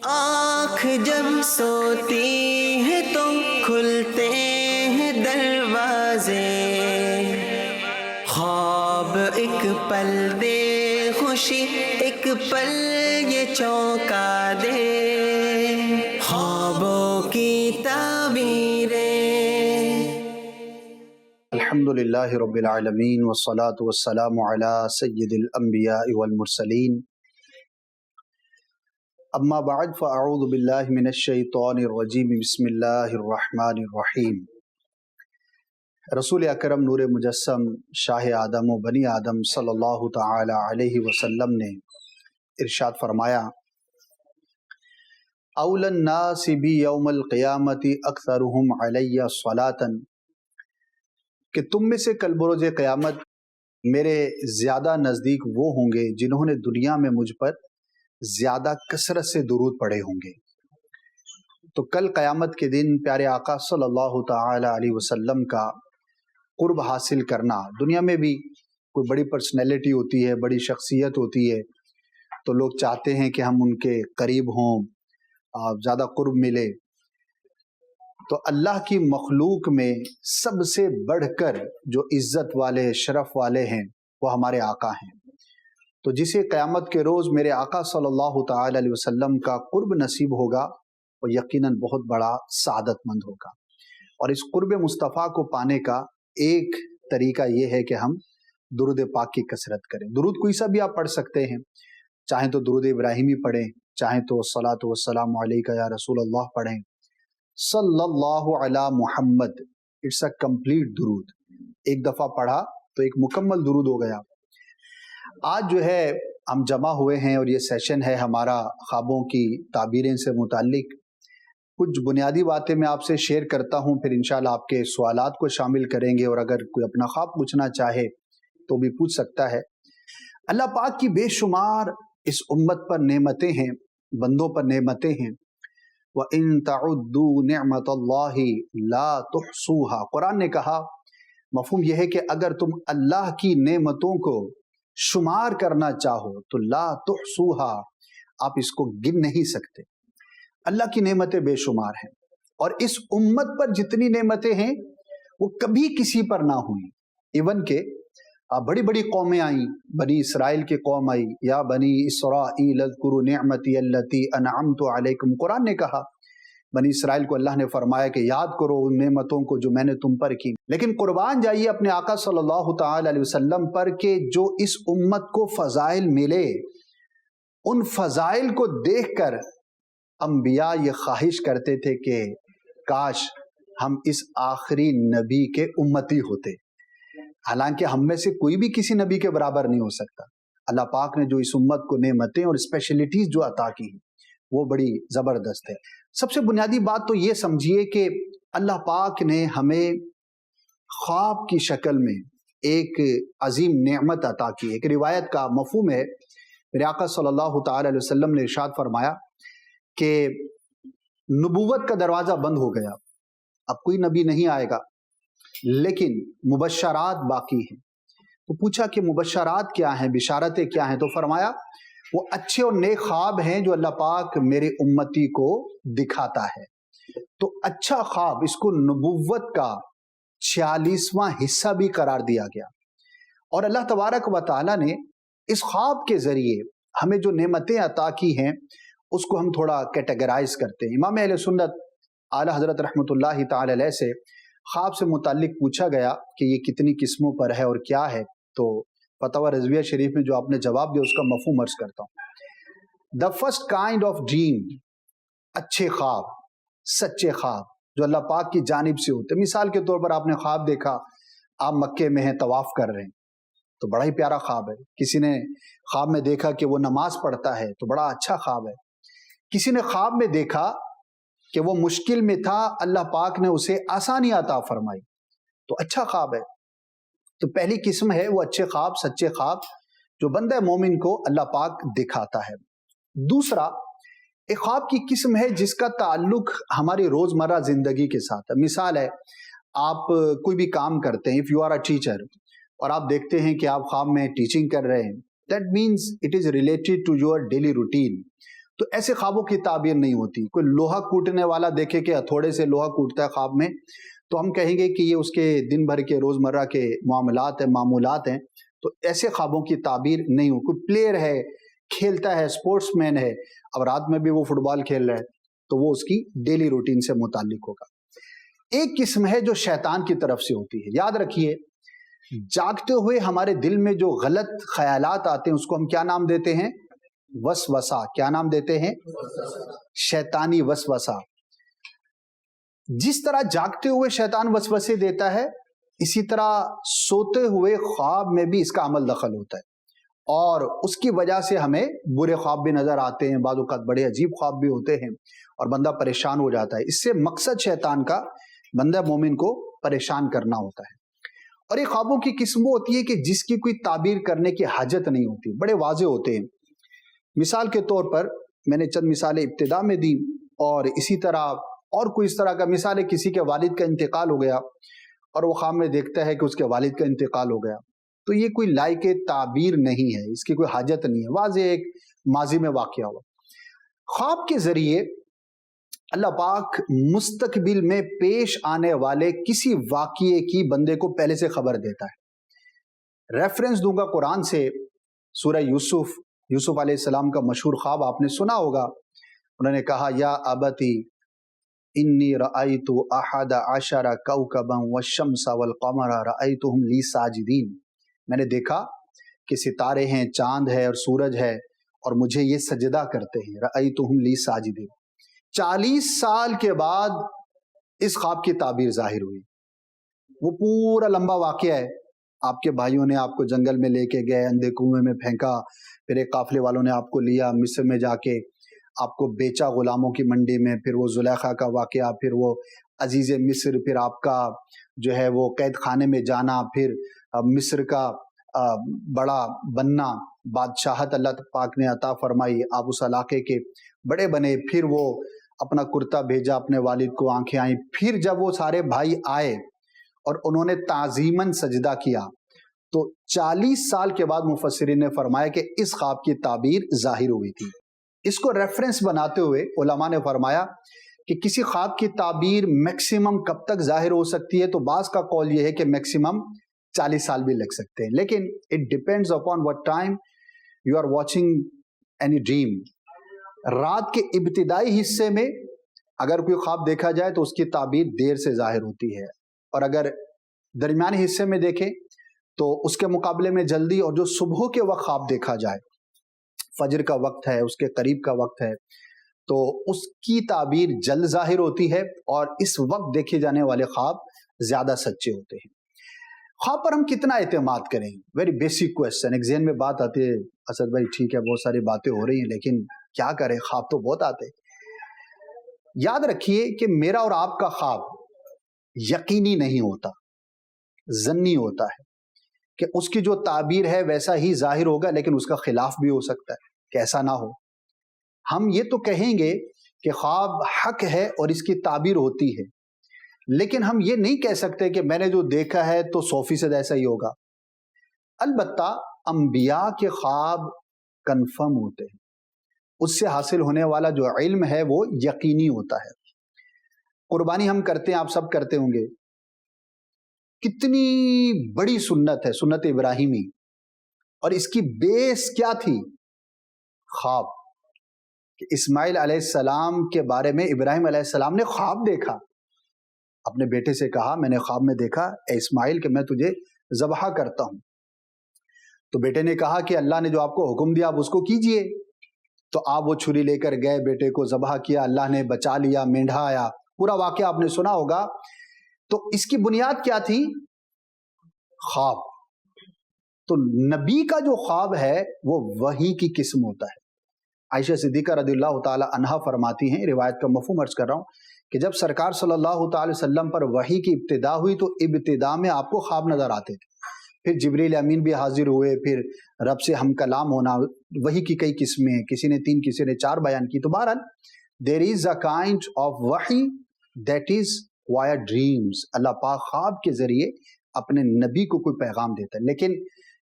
آنکھ جب سوتی ہے تو کھلتے ہیں دروازے، خواب ایک پل دے خوشی، ایک پل یہ چونکا دے، خوابوں کی تعبیریں۔ الحمدللہ رب العالمین والصلاة والسلام علی سید الانبیاء والمرسلین، اما بعد فاعوذ باللہ من الشیطان الرجیم، بسم اللہ الرحمن الرحیم۔ رسول اکرم نور مجسم شاہ آدم و بنی آدم صلی اللہ تعالی علیہ وسلم نے ارشاد فرمایا، اول الناس بی یوم القیامت اکثرہم علی صلاۃ، کہ تم میں سے کل بروز قیامت میرے زیادہ نزدیک وہ ہوں گے جنہوں نے دنیا میں مجھ پر زیادہ کثرت سے درود پڑھے ہوں گے۔ تو کل قیامت کے دن پیارے آقا صلی اللہ تعالی علیہ وسلم کا قرب حاصل کرنا، دنیا میں بھی کوئی بڑی پرسنالٹی ہوتی ہے، بڑی شخصیت ہوتی ہے، تو لوگ چاہتے ہیں کہ ہم ان کے قریب ہوں، زیادہ قرب ملے۔ تو اللہ کی مخلوق میں سب سے بڑھ کر جو عزت والے شرف والے ہیں وہ ہمارے آقا ہیں۔ تو جسے قیامت کے روز میرے آقا صلی اللہ تعالی علیہ وسلم کا قرب نصیب ہوگا وہ یقیناً بہت بڑا سعادت مند ہوگا۔ اور اس قرب مصطفیٰ کو پانے کا ایک طریقہ یہ ہے کہ ہم درود پاک کی کثرت کریں۔ درود کوئی سا بھی آپ پڑھ سکتے ہیں، چاہیں تو درود ابراہیمی پڑھیں، چاہیں تو الصلاۃ والسلام علیکہ یا رسول اللہ پڑھیں، صلی اللہ علی محمد، اٹس اے کمپلیٹ درود۔ ایک دفعہ پڑھا تو ایک مکمل درود ہو گیا۔ آج جو ہے ہم جمع ہوئے ہیں اور یہ سیشن ہے ہمارا خوابوں کی تعبیریں سے متعلق۔ کچھ بنیادی باتیں میں آپ سے شیئر کرتا ہوں، پھر انشاءاللہ آپ کے سوالات کو شامل کریں گے، اور اگر کوئی اپنا خواب پوچھنا چاہے تو بھی پوچھ سکتا ہے۔ اللہ پاک کی بے شمار اس امت پر نعمتیں ہیں، بندوں پر نعمتیں ہیں۔ وَإِن تَعُدُّوا نِعْمَةَ اللَّهِ لَا تُحْصُوهَا، قرآن نے کہا، مفہوم یہ ہے کہ اگر تم اللہ کی نعمتوں کو شمار کرنا چاہو تو لا تحصوها، آپ اس کو گن نہیں سکتے۔ اللہ کی نعمتیں بے شمار ہیں، اور اس امت پر جتنی نعمتیں ہیں وہ کبھی کسی پر نہ ہوئیں۔ ایون کہ بڑی بڑی قومیں آئیں، بنی اسرائیل کی قوم آئی، یا بنی اسرائیل اذکروا نعمتی التی انعمت علیکم، قرآن نے کہا بنی اسرائیل کو اللہ نے فرمایا کہ یاد کرو ان نعمتوں کو جو میں نے تم پر کی۔ لیکن قربان جائیے اپنے آقا صلی اللہ تعالی علیہ وسلم پر کہ جو اس امت کو فضائل ملے، ان فضائل کو دیکھ کر انبیاء یہ خواہش کرتے تھے کہ کاش ہم اس آخری نبی کے امتی ہوتے۔ حالانکہ ہم میں سے کوئی بھی کسی نبی کے برابر نہیں ہو سکتا۔ اللہ پاک نے جو اس امت کو نعمتیں اور اسپیشلٹیز جو عطا کی ہیں وہ بڑی زبردست ہے۔ سب سے بنیادی بات تو یہ سمجھیے کہ اللہ پاک نے ہمیں خواب کی شکل میں ایک عظیم نعمت عطا کی۔ ایک روایت کا مفہوم ہے، میرے آقا صلی اللہ تعالی علیہ وسلم نے ارشاد فرمایا کہ نبوت کا دروازہ بند ہو گیا، اب کوئی نبی نہیں آئے گا، لیکن مبشرات باقی ہیں۔ تو پوچھا کہ مبشرات کیا ہیں، بشارتیں کیا ہیں؟ تو فرمایا وہ اچھے اور نیک خواب ہیں جو اللہ پاک میرے امتی کو دکھاتا ہے۔ تو اچھا خواب، اس کو نبوت کا 46واں حصہ بھی قرار دیا گیا، اور اللہ تبارک و تعالی نے اس خواب کے ذریعے ہمیں جو نعمتیں عطا کی ہیں اس کو ہم تھوڑا کیٹیگرائز کرتے ہیں۔ امام اہل سنت اعلیٰ حضرت رحمۃ اللہ تعالی علیہ سے خواب سے متعلق پوچھا گیا کہ یہ کتنی قسموں پر ہے اور کیا ہے، تو فتاوی رضویہ شریف میں جو آپ نے جواب دیا اس کا مفہوم عرض کرتا ہوں۔ The first kind of dream، اچھے خواب، سچے خواب جو اللہ پاک کی جانب سے ہوتے۔ مثال کے طور پر آپ نے خواب دیکھا آپ مکے میں ہیں، طواف کر رہے ہیں، تو بڑا ہی پیارا خواب ہے۔ کسی نے خواب میں دیکھا کہ وہ نماز پڑھتا ہے تو بڑا اچھا خواب ہے۔ کسی نے خواب میں دیکھا کہ وہ مشکل میں تھا، اللہ پاک نے اسے آسانی عطا فرمائی، تو اچھا خواب ہے۔ تو پہلی قسم ہے وہ اچھے خواب، سچے خواب جو بندہ مومن کو اللہ پاک دکھاتا ہے۔ دوسرا ایک خواب کی قسم ہے جس کا تعلق ہماری روزمرہ زندگی کے ساتھ ہے۔ مثال ہے، آپ کوئی بھی کام کرتے ہیں، if you are a teacher، اور آپ دیکھتے ہیں کہ آپ خواب میں ٹیچنگ کر رہے ہیں، that means it is related to your daily routine۔ تو ایسے خوابوں کی تعبیر نہیں ہوتی. کوئی لوہا کوٹنے والا دیکھے کہ ہتھوڑے سے لوہا کوٹتا ہے خواب میں تو ہم کہیں گے کہ یہ اس کے دن بھر کے روزمرہ کے معاملات ہیں، معمولات ہیں. تو ایسے خوابوں کی تعبیر نہیں ہو. کوئی پلیئر ہے، کھیلتا ہے، سپورٹس مین ہے، اب رات میں بھی وہ فٹ بال کھیل رہا ہے تو وہ اس کی ڈیلی روٹین سے متعلق ہوگا. ایک قسم ہے جو شیطان کی طرف سے ہوتی ہے. یاد رکھیے، جاگتے ہوئے ہمارے دل میں جو غلط خیالات آتے ہیں اس کو ہم کیا نام دیتے ہیں؟ وسوسہ. کیا نام دیتے ہیں؟ شیطانی وسوسہ. جس طرح جاگتے ہوئے شیطان وسوسے دیتا ہے، اسی طرح سوتے ہوئے خواب میں بھی اس کا عمل دخل ہوتا ہے اور اس کی وجہ سے ہمیں برے خواب بھی نظر آتے ہیں، بعض اوقات بڑے عجیب خواب بھی ہوتے ہیں اور بندہ پریشان ہو جاتا ہے. اس سے مقصد شیطان کا بندہ مومن کو پریشان کرنا ہوتا ہے. اور یہ خوابوں کی قسم ہوتی ہے کہ جس کی کوئی تعبیر کرنے کی حاجت نہیں ہوتی، بڑے واضح ہوتے ہیں. مثال کے طور پر میں نے چند مثالیں ابتدا میں دی، اور اسی طرح اور کوئی اس طرح کا مثال ہے، کسی کے والد کا انتقال ہو گیا اور وہ خواب میں دیکھتا ہے کہ اس کے والد کا انتقال ہو گیا. تو یہ کوئی لائق تعبیر نہیں ہے، اس کی کوئی حاجت نہیں ہے، واضح ایک ماضی میں واقعہ ہوا. خواب کے ذریعے اللہ پاک مستقبل میں پیش آنے والے کسی واقعے کی بندے کو پہلے سے خبر دیتا ہے. ریفرنس دوں گا قرآن سے، سورہ یوسف علیہ السلام کا مشہور خواب آپ نے سنا ہوگا. انہوں نے کہا یا ابتی انی رأیت احد عشر کوکبا والشمس والقمر رأیتهم لی ساجدین. میں نے دیکھا کہ ستارے ہیں، چاند ہے اور سورج ہے اور مجھے یہ سجدہ کرتے ہیں. رأیتهم لی ساجدین. 40 سال کے بعد اس خواب کی تعبیر ظاہر ہوئی. وہ پورا لمبا واقعہ ہے. آپ کے بھائیوں نے آپ کو جنگل میں لے کے گئے، اندھے کنویں میں پھینکا، پھر ایک قافلے والوں نے آپ کو لیا، مصر میں جا کے آپ کو بیچا غلاموں کی منڈی میں، پھر وہ زلیخا کا واقعہ، پھر وہ عزیز مصر، پھر آپ کا جو ہے وہ قید خانے میں جانا، پھر مصر کا بڑا بننا، بادشاہت اللہ پاک نے عطا فرمائی، آپ اس علاقے کے بڑے بنے، پھر وہ اپنا کرتا بھیجا، اپنے والد کو آنکھیں آئیں. پھر جب وہ سارے بھائی آئے اور انہوں نے تعظیماً سجدہ کیا تو 40 سال کے بعد مفسرین نے فرمایا کہ اس خواب کی تعبیر ظاہر ہوئی تھی. اس کو ریفرنس بناتے ہوئے علماء نے فرمایا کہ کسی خواب کی تعبیر میکسیمم کب تک ظاہر ہو سکتی ہے، تو بعض کا قول یہ ہے کہ میکسیمم 40 سال بھی لگ سکتے ہیں، لیکن it depends upon what time you are watching any dream. رات کے ابتدائی حصے میں اگر کوئی خواب دیکھا جائے تو اس کی تعبیر دیر سے ظاہر ہوتی ہے، اور اگر درمیانی حصے میں دیکھیں تو اس کے مقابلے میں جلدی. اور جو صبح کے وقت خواب دیکھا جائے، فجر کا وقت ہے، اس کے قریب کا وقت ہے، تو اس کی تعبیر جلد ظاہر ہوتی ہے اور اس وقت دیکھے جانے والے خواب زیادہ سچے ہوتے ہیں. خواب پر ہم کتنا اعتماد کریں؟ Very basic question. ایک ذہن میں بات آتی ہے، اسد بھائی ٹھیک ہے بہت ساری باتیں ہو رہی ہیں لیکن کیا کریں، خواب تو بہت آتے ہیں. یاد رکھیے کہ میرا اور آپ کا خواب یقینی نہیں ہوتا، ظنی ہوتا ہے کہ اس کی جو تعبیر ہے ویسا ہی ظاہر ہوگا، لیکن اس کا خلاف بھی ہو سکتا ہے کہ ایسا نہ ہو. ہم یہ تو کہیں گے کہ خواب حق ہے اور اس کی تعبیر ہوتی ہے، لیکن ہم یہ نہیں کہہ سکتے کہ میں نے جو دیکھا ہے تو 100% ایسا ہی ہوگا. البتہ انبیاء کے خواب کنفرم ہوتے ہیں، اس سے حاصل ہونے والا جو علم ہے وہ یقینی ہوتا ہے. قربانی ہم کرتے ہیں، آپ سب کرتے ہوں گے. کتنی بڑی سنت ہے سنت ابراہیمی، اور اس کی بیس کیا تھی؟ خواب. کہ اسماعیل علیہ السلام کے بارے میں ابراہیم علیہ السلام نے خواب دیکھا، اپنے بیٹے سے کہا میں نے خواب میں دیکھا اے اسماعیل کہ میں تجھے ذبح کرتا ہوں. تو بیٹے نے کہا کہ اللہ نے جو آپ کو حکم دیا آپ اس کو کیجئے. تو آپ وہ چھری لے کر گئے، بیٹے کو ذبح کیا، اللہ نے بچا لیا، مینڈھا آیا، پورا واقعہ آپ نے سنا ہوگا. تو اس کی بنیاد کیا تھی؟ خواب. تو نبی کا جو خواب ہے وہ وحی کی قسم ہوتا ہے. عائشہ صدیقہ رضی اللہ تعالی عنہا فرماتی ہیں، روایت کا مفہوم عرض کر رہا ہوں، کہ جب سرکار صلی اللہ تعالی وسلم پر وحی کی ابتدا ہوئی تو ابتدا میں آپ کو خواب نظر آتے تھے، پھر جبریل امین بھی حاضر ہوئے، پھر رب سے ہم کلام ہونا. وحی کی کئی قسمیں، کسی نے 3 کسی نے 4 بیان کی. تو بہرحال there is a kind of وحی that is via dreams. اللہ پاک خواب کے ذریعے اپنے نبی کو کوئی پیغام دیتا ہے. لیکن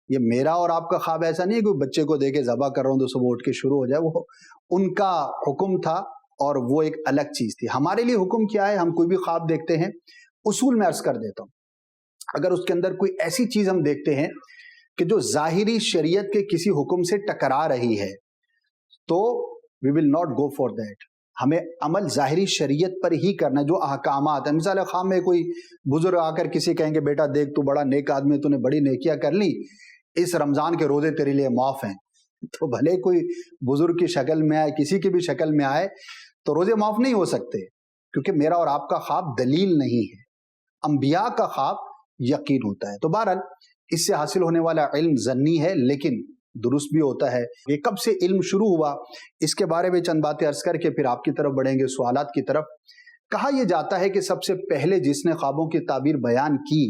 یہ میرا اور آپ کا خواب ایسا نہیں ہے کوئی بچے کو دے کے ذبح کر رہا ہوں تو صبح اٹھ کے شروع ہو جائے، وہ ان کا حکم تھا اور وہ ایک الگ چیز تھی۔ ہمارے لیے حکم کیا ہے؟ ہم کوئی بھی خواب دیکھتے ہیں، اصول میں عرض کر دیتا ہوں، اگر اس کے اندر کوئی ایسی چیز ہم دیکھتے ہیں کہ جو ظاہری شریعت کے کسی حکم سے ٹکرا رہی ہے تو we will not go for that, ہمیں عمل ظاہری شریعت پر ہی کرنا ہے۔ جو احکامات ہیں، مثال خواب میں کوئی بزرگ آ کر کسی کہیں گے بیٹا دیکھ تو بڑا نیک آدمی، تو نے بڑی نیکیاں کر لی، اس رمضان کے روزے تیرے لیے معاف ہیں، تو بھلے کوئی بزرگ کی شکل میں آئے، کسی کی بھی شکل میں آئے، تو روزے معاف نہیں ہو سکتے، کیونکہ میرا اور آپ کا خواب دلیل نہیں ہے، انبیاء کا خواب یقین ہوتا ہے۔ تو بہرحال اس سے حاصل ہونے والا علم ظنی ہے لیکن درست بھی ہوتا ہے۔ یہ کب سے علم شروع ہوا، اس کے بارے میں چند باتیں عرض کر کے پھر آپ کی طرف بڑھیں گے، سوالات کی طرف۔ کہا یہ جاتا ہے کہ سب سے پہلے جس نے خوابوں کی تعبیر بیان کی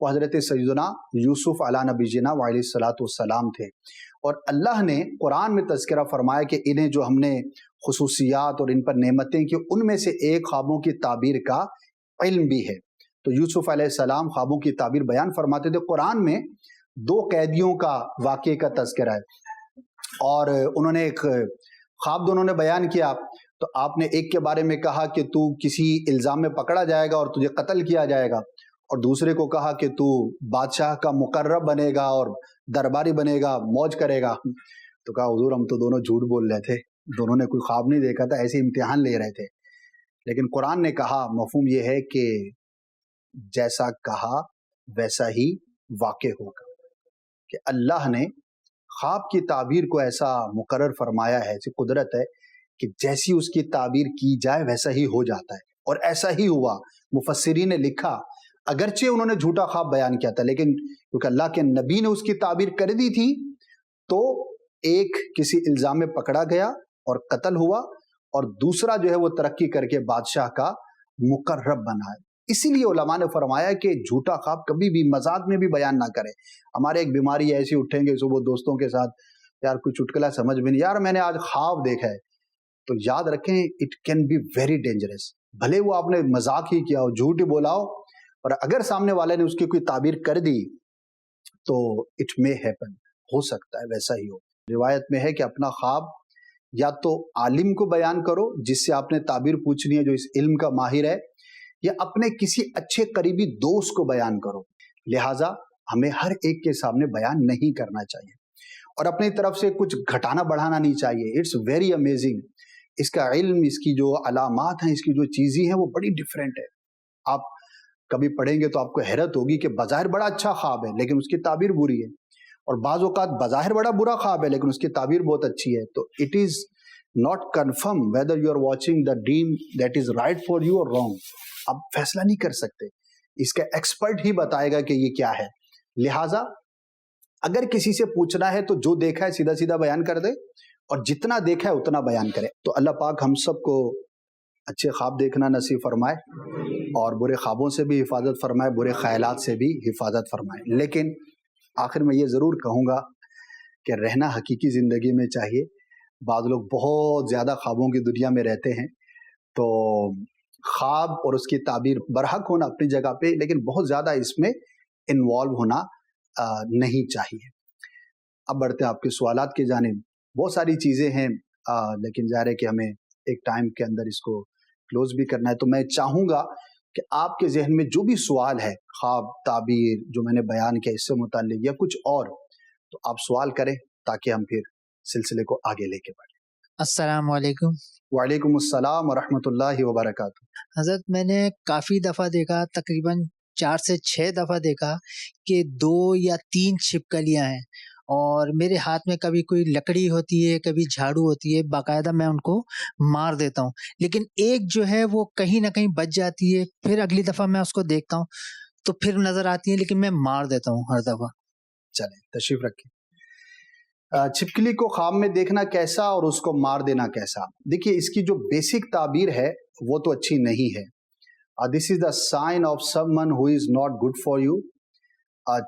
وہ حضرت سیدنا یوسف علیہ نبی جنا علیہ الصلوۃ والسلام تھے، اور اللہ نے قرآن میں تذکرہ فرمایا کہ انہیں جو ہم نے خصوصیات اور ان پر نعمتیں کی، ان میں سے ایک خوابوں کی تعبیر کا علم بھی ہے۔ تو یوسف علیہ السلام خوابوں کی تعبیر بیان فرماتے تھے۔ قرآن میں 2 قیدیوں کا واقعے کا تذکرہ ہے، اور انہوں نے ایک خواب دونوں نے بیان کیا، تو آپ نے ایک کے بارے میں کہا کہ تو کسی الزام میں پکڑا جائے گا اور تجھے قتل کیا جائے گا، اور دوسرے کو کہا کہ تو بادشاہ کا مقرب بنے گا اور درباری بنے گا، موج کرے گا۔ تو کہا حضور ہم تو دونوں جھوٹ بول رہے تھے، دونوں نے کوئی خواب نہیں دیکھا تھا، ایسے امتحان لے رہے تھے۔ لیکن قرآن نے کہا، مفہوم یہ ہے کہ جیسا کہا ویسا ہی واقع ہوگا، کہ اللہ نے خواب کی تعبیر کو ایسا مقرر فرمایا ہے، ایسی قدرت ہے کہ جیسی اس کی تعبیر کی جائے ویسا ہی ہو جاتا ہے، اور ایسا ہی ہوا۔ مفسرین نے لکھا اگرچہ انہوں نے جھوٹا خواب بیان کیا تھا، لیکن کیونکہ اللہ کے نبی نے اس کی تعبیر کر دی تھی تو ایک کسی الزام میں پکڑا گیا اور قتل ہوا، اور دوسرا جو ہے وہ ترقی کر کے بادشاہ کا مقرب بنا ہے۔ اسی لیے علماء نے فرمایا کہ جھوٹا خواب کبھی بھی مذاق میں بھی بیان نہ کرے۔ ہمارے ایک بیماری ایسی اٹھیں گے صبح دوستوں کے ساتھ، یار کوئی چٹکلا سمجھ بھی نہیں، یار میں نے آج خواب دیکھا ہے، تو یاد رکھیں it can be very dangerous, بھلے وہ آپ نے مذاق ہی کیا ہو، جھوٹ ہی بولا ہو، اور اگر سامنے والے نے اس کی کوئی تعبیر کر دی تو اٹ مے ہیپن، ہو سکتا ہے ویسا ہی ہو۔ روایت میں ہے کہ اپنا خواب یا تو عالم کو بیان کرو جس سے آپ نے تعبیر پوچھنی ہے، جو اس علم کا ماہر ہے، یا اپنے کسی اچھے قریبی دوست کو بیان کرو۔ لہٰذا ہمیں ہر ایک کے سامنے بیان نہیں کرنا چاہیے، اور اپنی طرف سے کچھ گھٹانا بڑھانا نہیں چاہیے۔ اٹس ویری امیزنگ، اس کا علم، اس کی جو علامات ہیں، اس کی جو چیزیں ہیں وہ بڑی ڈیفرنٹ ہے۔ آپ کبھی پڑھیں گے تو آپ کو حیرت ہوگی کہ بظاہر بڑا اچھا خواب ہے لیکن اس کی تعبیر بری ہے، اور بعض اوقات بظاہر بڑا برا خواب ہے لیکن اس کی تعبیر بہت اچھی ہے۔ تو it is not confirm whether you are watching the dream that is right for you اور رانگ، آپ فیصلہ نہیں کر سکتے، اس کا ایکسپرٹ ہی بتائے گا کہ یہ کیا ہے۔ لہٰذا اگر کسی سے پوچھنا ہے تو جو دیکھا ہے سیدھا سیدھا بیان کر دے، اور جتنا دیکھا ہے اتنا بیان کرے۔ تو اللہ پاک ہم سب کو اچھے خواب دیکھنا نصیب فرمائے، اور برے خوابوں سے بھی حفاظت فرمائے، برے خیالات سے بھی حفاظت فرمائے۔ لیکن آخر میں یہ ضرور کہوں گا کہ رہنا حقیقی زندگی میں چاہیے۔ بعض لوگ بہت زیادہ خوابوں کی دنیا میں رہتے ہیں، تو خواب اور اس کی تعبیر برحق ہونا اپنی جگہ پہ، لیکن بہت زیادہ اس میں انوالو ہونا نہیں چاہیے۔ اب بڑھتے ہیں آپ کے سوالات کی جانب۔ بہت ساری چیزیں ہیں لیکن ظاہر ہے کہ ہمیں ایک ٹائم کے اندر اس کو کلوز بھی کرنا ہے، تو میں چاہوں گا کہ آپ کے ذہن میں جو بھی سوال ہے، خواب، تعبیر جو میں نے بیان کیا اس سے متعلق یا کچھ اور، تو آپ سوال کریں تاکہ ہم پھر سلسلے کو آگے لے کے بڑھیں۔ السلام علیکم۔ وعلیکم السلام ورحمۃ اللہ وبرکاتہ۔ حضرت میں نے کافی دفعہ دیکھا، تقریباً 4 سے 6 دفعہ دیکھا کہ 2 یا 3 چھپکلیاں ہیں، اور میرے ہاتھ میں کبھی کوئی لکڑی ہوتی ہے، کبھی جھاڑو ہوتی ہے، باقاعدہ میں ان کو مار دیتا ہوں، لیکن ایک جو ہے وہ کہیں نہ کہیں بچ جاتی ہے، پھر اگلی دفعہ میں اس کو دیکھتا ہوں تو پھر نظر آتی ہے، لیکن میں مار دیتا ہوں ہر دفعہ۔ چلیں تشریف رکھیں۔ چھپکلی کو خواب میں دیکھنا کیسا اور اس کو مار دینا کیسا؟ دیکھیے اس کی جو بیسک تعبیر ہے وہ تو اچھی نہیں ہے۔ This is the sign of someone who is not good for you.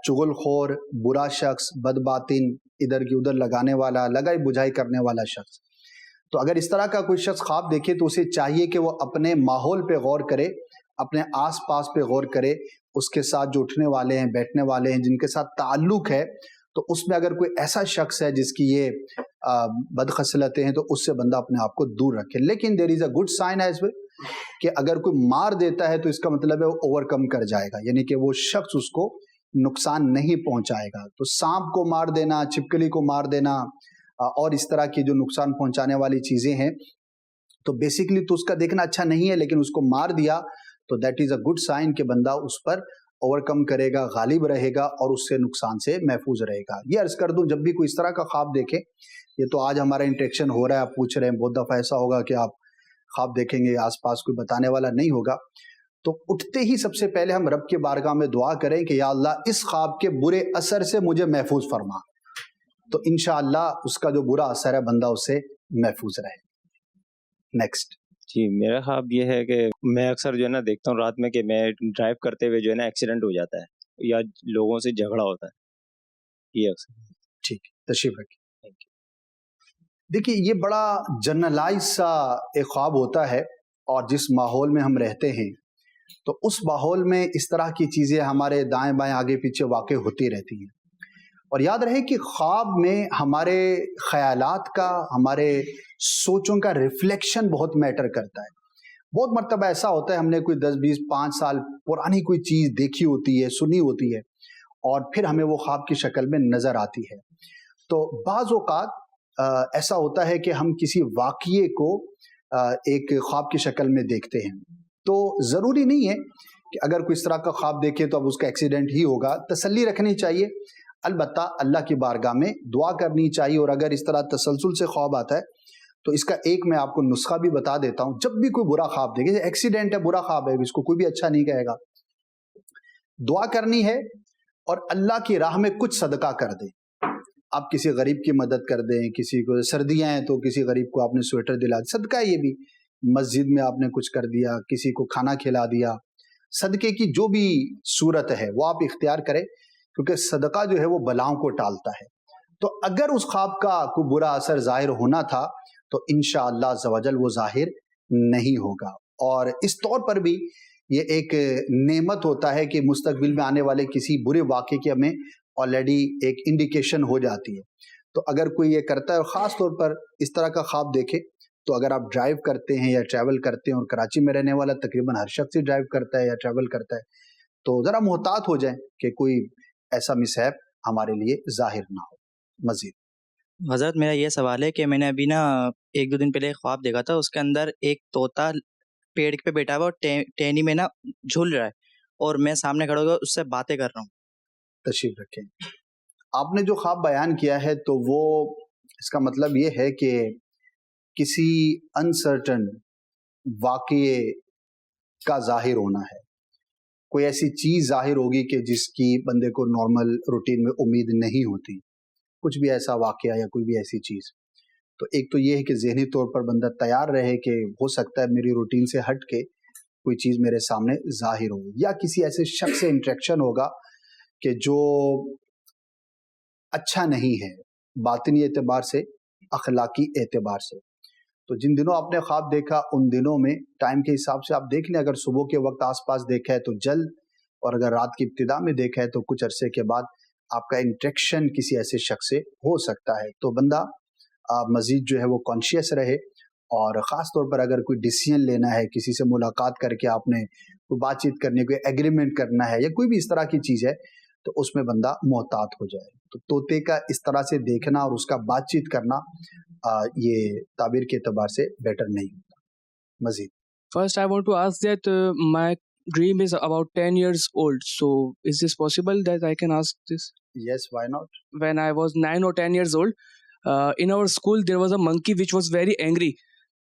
چغل خور، برا شخص، بد باطن، ادھر کی ادھر لگانے والا، لگائی بجھائی کرنے والا شخص۔ تو اگر اس طرح کا کوئی شخص خواب دیکھے تو اسے چاہیے کہ وہ اپنے ماحول پہ غور کرے، اپنے آس پاس پہ غور کرے، اس کے ساتھ جو اٹھنے والے ہیں، بیٹھنے والے ہیں، جن کے ساتھ تعلق ہے، تو اس میں اگر کوئی ایسا شخص ہے جس کی یہ بدخصلتیں ہیں تو اس سے بندہ اپنے آپ کو دور رکھے. لیکن there is a good sign as well کہ اگر کوئی مار دیتا ہے تو اس کا مطلب ہے وہ اوور کم کر جائے گا, یعنی کہ وہ شخص اس کو نقصان نہیں پہنچائے گا. تو سانپ کو مار دینا, چھپکلی کو مار دینا اور اس طرح کی جو نقصان پہنچانے والی چیزیں ہیں تو بیسیکلی تو اس کا دیکھنا اچھا نہیں ہے, لیکن اس کو مار دیا تو that is a good sign کہ بندہ اس پر اوور کم کرے گا, غالب رہے گا اور اس سے نقصان سے محفوظ رہے گا. یہ عرض کر دوں, جب بھی کوئی اس طرح کا خواب دیکھے, یہ تو آج ہمارا انٹریکشن ہو رہا ہے, آپ پوچھ رہے ہیں, بہت دفعہ ایسا ہوگا کہ آپ خواب دیکھیں گے, آس پاس کوئی بتانے والا نہیں ہوگا, تو اٹھتے ہی سب سے پہلے ہم رب کے بارگاہ میں دعا کریں کہ یا اللہ اس خواب کے برے اثر سے مجھے محفوظ فرما, تو انشاءاللہ اس کا جو برا اثر ہے بندہ اس سے محفوظ رہے. نیکسٹ. جی, میرا خواب یہ ہے کہ میں اکثر جو ہے نا دیکھتا ہوں رات میں کہ میں ڈرائیو کرتے ہوئے جو ہے نا ایکسیڈنٹ ہو جاتا ہے یا لوگوں سے جھگڑا ہوتا ہے, یہ اکثر. ٹھیک ہے, تشریف رکھیں. دیکھیے یہ بڑا جنرلائز سا ایک خواب ہوتا ہے, اور جس ماحول میں ہم رہتے ہیں تو اس ماحول میں اس طرح کی چیزیں ہمارے دائیں بائیں آگے پیچھے واقع ہوتی رہتی ہیں. اور یاد رہے کہ خواب میں ہمارے خیالات کا, ہمارے سوچوں کا ریفلیکشن بہت میٹر کرتا ہے. بہت مرتبہ ایسا ہوتا ہے ہم نے کوئی 10 20 5 سال پرانی کوئی چیز دیکھی ہوتی ہے, سنی ہوتی ہے, اور پھر ہمیں وہ خواب کی شکل میں نظر آتی ہے. تو بعض اوقات ایسا ہوتا ہے کہ ہم کسی واقعے کو ایک خواب کی شکل میں دیکھتے ہیں. تو ضروری نہیں ہے کہ اگر کوئی اس طرح کا خواب دیکھے تو اب اس کا ایکسیڈنٹ ہی ہوگا. تسلی رکھنی چاہیے, البتہ اللہ کی بارگاہ میں دعا کرنی چاہیے. اور اگر اس طرح تسلسل سے خواب آتا ہے تو اس کا ایک میں آپ کو نسخہ بھی بتا دیتا ہوں. جب بھی کوئی برا خواب دیکھے, ایکسیڈنٹ ہے, برا خواب ہے, اس کو کوئی بھی اچھا نہیں کہے گا, دعا کرنی ہے اور اللہ کی راہ میں کچھ صدقہ کر دیں. آپ کسی غریب کی مدد کر دیں, کسی کو سردیاں ہیں تو کسی غریب کو آپ نے سویٹر دلا, صدقہ ہے یہ بھی. مسجد میں آپ نے کچھ کر دیا, کسی کو کھانا کھلا دیا. صدقے کی جو بھی صورت ہے وہ آپ اختیار کریں, کیونکہ صدقہ جو ہے وہ بلاؤں کو ٹالتا ہے. تو اگر اس خواب کا کوئی برا اثر ظاہر ہونا تھا تو انشاءاللہ عز و جل وہ ظاہر نہیں ہوگا. اور اس طور پر بھی یہ ایک نعمت ہوتا ہے کہ مستقبل میں آنے والے کسی برے واقعے کی ہمیں آلریڈی ایک انڈیکیشن ہو جاتی ہے. تو اگر کوئی یہ کرتا ہے, اور خاص طور پر اس طرح کا خواب دیکھے, تو اگر آپ ڈرائیو کرتے ہیں یا ٹریول کرتے ہیں, اور کراچی میں رہنے والا تقریباً ہر شخص ہی ڈرائیو کرتا ہے یا ٹریول کرتا ہے, تو ذرا محتاط ہو جائیں کہ کوئی ایسا مسہیپ ہمارے لیے ظاہر نہ ہو. مزید حضرت میرا یہ سوال ہے کہ میں نے ابھی نا 1-2 دن پہلے ایک خواب دیکھا تھا, اس کے اندر ایک طوطا پیڑ پہ بیٹھا ہوا اور ٹہنی میں نا جھول رہا ہے, اور میں سامنے کھڑا ہو گیا اس سے باتیں کر رہا ہوں. تشریف رکھیں. آپ نے جو خواب بیان کیا ہے تو وہ اس کا مطلب یہ ہے کہ کسی انسرٹن واقعے کا ظاہر ہونا ہے, کوئی ایسی چیز ظاہر ہوگی کہ جس کی بندے کو نارمل روٹین میں امید نہیں ہوتی, کچھ بھی ایسا واقعہ یا کوئی بھی ایسی چیز. تو ایک تو یہ ہے کہ ذہنی طور پر بندہ تیار رہے کہ ہو سکتا ہے میری روٹین سے ہٹ کے کوئی چیز میرے سامنے ظاہر ہو, یا کسی ایسے شخص سے انٹریکشن ہوگا کہ جو اچھا نہیں ہے باطنی اعتبار سے, اخلاقی اعتبار سے. تو جن دنوں آپ نے خواب دیکھا ان دنوں میں ٹائم کے حساب سے آپ دیکھ لیں, اگر صبح کے وقت آس پاس دیکھا ہے تو جلد, اور اگر رات کی ابتدا میں دیکھا ہے تو کچھ عرصے کے بعد آپ کا انٹریکشن کسی ایسے شخص سے ہو سکتا ہے. تو بندہ مزید جو ہے وہ کانشیس رہے, اور خاص طور پر اگر کوئی ڈیسیژن لینا ہے, کسی سے ملاقات کر کے آپ نے کوئی بات چیت کرنی, کوئی ایگریمنٹ کرنا ہے یا کوئی بھی اس طرح کی چیز ہے, تو اس میں بندہ محتاط ہو جائے. تو طوطے کا اس طرح سے دیکھنا اور اس کا بات چیت کرنا یہ تعبیر کے اعتبار سے بیٹر نہیں ہوتا. مزید First, I want to ask that my dream is about 10 years old. So, is this possible that I can ask this? Yes, why not? When I was 9 or 10 years old, in our school, there was a monkey which was very angry.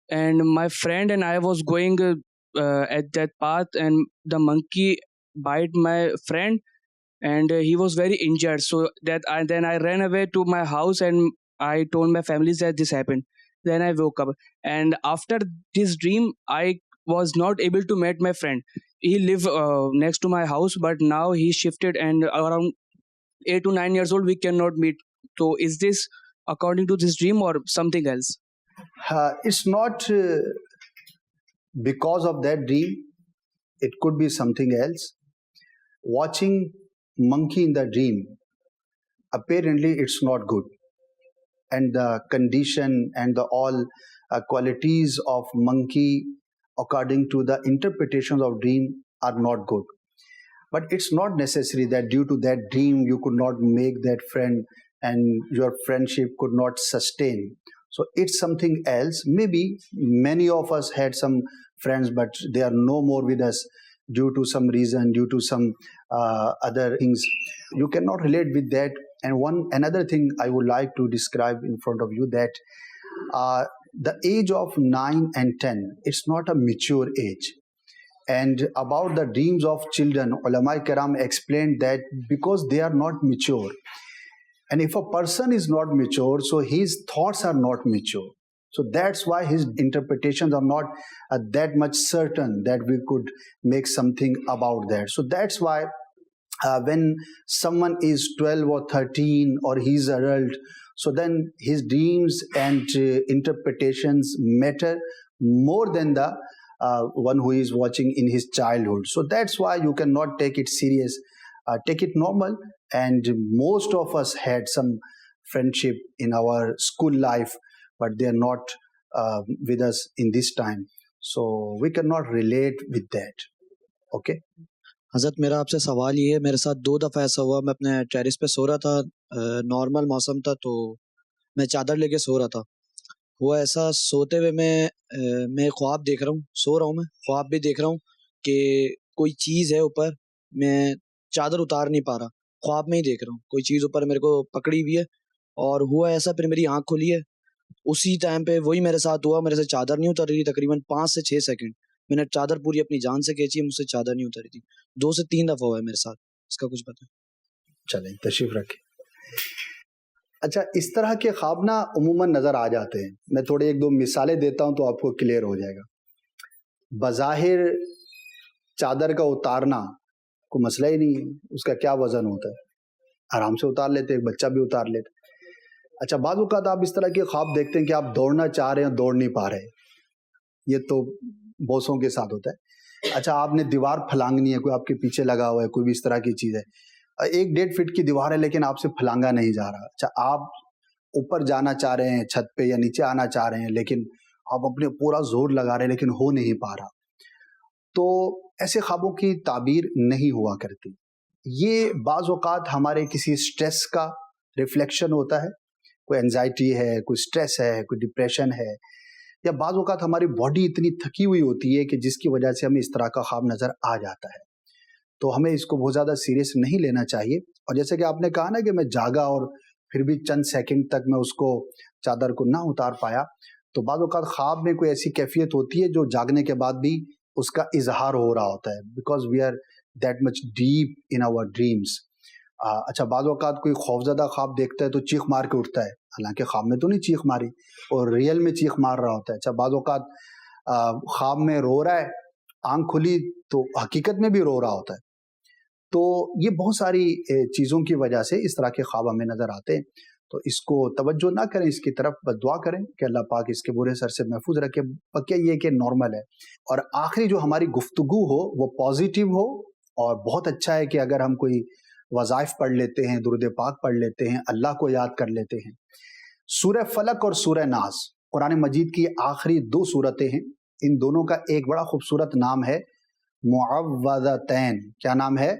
And my friend and I was going at that path, and the monkey bite my friend, and he was very injured. So then I ran away to my house, and I told my family that this happened. Then I woke up, and after this dream, I was not able to meet my friend. He lived next to my house, but now he shifted, and around 8 to 9 years old, we cannot meet. So is this according to this dream or something else? It's not because of that dream. It could be something else. Watching monkey in the dream, apparently it's not good, and the condition and the all qualities of monkey according to the interpretations of dream are not good. But it's not necessary that due to that dream you could not make that friend and your friendship could not sustain. So it's something else. Maybe many of us had some friends, but they are no more with us due to some reason, due to some other things. You cannot relate with that. And another thing I would like to describe in front of you, that the age of 9 and 10, it's not a mature age. And about the dreams of children, ulama kiram explained that because they are not mature, and if a person is not mature, so his thoughts are not mature. So that's why his interpretations are not that much certain that we could make something about that. So that's why when someone is 12 or 13 or he's adult, so then his dreams and interpretations matter more than the one who is watching in his childhood. So that's why you cannot take it serious, take it normal. And most of us had some friendship in our school life, but they are not with us in this time, so we cannot relate with that. Okay. حضرت میرا آپ سے سوال یہ ہے، میرے ساتھ 2 دفعہ ایسا ہوا، میں اپنے ٹیرس پہ سو رہا تھا، نارمل موسم تھا، تو میں چادر لے کے سو رہا تھا. ہوا ایسا، سوتے ہوئے میں خواب دیکھ رہا ہوں، سو رہا ہوں، میں خواب بھی دیکھ رہا ہوں کہ کوئی چیز ہے اوپر، میں چادر اتار نہیں پا رہا، خواب میں ہی دیکھ رہا ہوں کوئی چیز اوپر میرے کو پکڑی ہوئی ہے. اور ہوا ایسا، پھر میری آنکھ کھلی ہے، اسی ٹائم پہ وہی میرے ساتھ ہوا، میرے سے چادر نہیں اتر رہی تقریباً 5 سے 6 سیکنڈ. میں نے چادر پوری اپنی جان سے کھینچی، مجھ سے چادر نہیں اتری تھی. 2 سے 3 دفعہ ہوا ہے میرے ساتھ. اس کا کچھ بتائیں. چلیں تشریف رکھیں. اچھا، اس طرح کے خواب نا عموماً نظر آ جاتے ہیں. میں تھوڑے 1-2 مثالیں دیتا ہوں تو آپ کو کلیئر ہو جائے گا. بظاہر چادر کا اتارنا کوئی مسئلہ ہی نہیں ہے، اس کا کیا وزن ہوتا ہے، آرام سے اتار لیتے، ایک بچہ بھی اتار لیتے. اچھا، بعض اوقات آپ اس طرح کے خواب دیکھتے ہیں کہ آپ دوڑنا چاہ رہے ہیں، دوڑ نہیں پا رہے. یہ تو بوسوں کے ساتھ ہوتا ہے. اچھا، آپ نے دیوار پھلانگنی ہے، کوئی آپ کے پیچھے لگا ہوا ہے، کوئی بھی اس طرح کی چیز ہے، 1-1.5 فٹ کی دیوار ہے لیکن آپ سے پھلانگا نہیں جا رہا. اچھا، آپ اوپر جانا چاہ رہے ہیں چھت پہ یا نیچے آنا چاہ رہے ہیں، لیکن آپ اپنے پورا زور لگا رہے ہیں لیکن ہو نہیں پا رہا. تو ایسے خوابوں کی تعبیر نہیں ہوا کرتی. یہ بعض اوقات ہمارے کسی سٹریس کا ریفلیکشن ہوتا ہے، کوئی انزائٹی ہے، کوئی سٹریس ہے، کوئی ڈپریشن ہے، یا بعض اوقات ہماری باڈی اتنی تھکی ہوئی ہوتی ہے کہ جس کی وجہ سے ہمیں اس طرح کا خواب نظر آ جاتا ہے. تو ہمیں اس کو بہت زیادہ سیریس نہیں لینا چاہیے. اور جیسے کہ آپ نے کہا نا کہ میں جاگا اور پھر بھی چند سیکنڈ تک میں اس کو چادر کو نہ اتار پایا، تو بعض اوقات خواب میں کوئی ایسی کیفیت ہوتی ہے جو جاگنے کے بعد بھی اس کا اظہار ہو رہا ہوتا ہے، because we are that much deep in our dreams. اچھا، بعض اوقات کوئی خوفزدہ خواب دیکھتا ہے تو چیخ مار کے اٹھتا ہے، حالانکہ خواب میں تو نہیں چیخ ماری اور ریئل میں چیخ مار رہا ہوتا ہے. اچھا، بعض اوقات خواب میں رو رہا ہے، آنکھ کھلی تو حقیقت میں بھی رو رہا ہوتا ہے. تو یہ بہت ساری چیزوں کی وجہ سے اس طرح کے خواب ہمیں نظر آتے ہیں. تو اس کو توجہ نہ کریں، اس کی طرف بس دعا کریں کہ اللہ پاک اس کے برے سر سے محفوظ رکھے. پکیا یہ کہ نارمل ہے. اور آخری جو ہماری گفتگو ہو وہ پازیٹیو ہو، اور بہت اچھا ہے کہ اگر ہم کوئی وظائف پڑھ لیتے ہیں، درود پاک پڑھ لیتے ہیں، اللہ کو یاد کر لیتے ہیں. سورہ فلق اور سورہ ناس قرآن مجید کی آخری 2 سورتیں ہیں. ان دونوں کا ایک بڑا خوبصورت نام ہے معوذتین. کیا نام ہے؟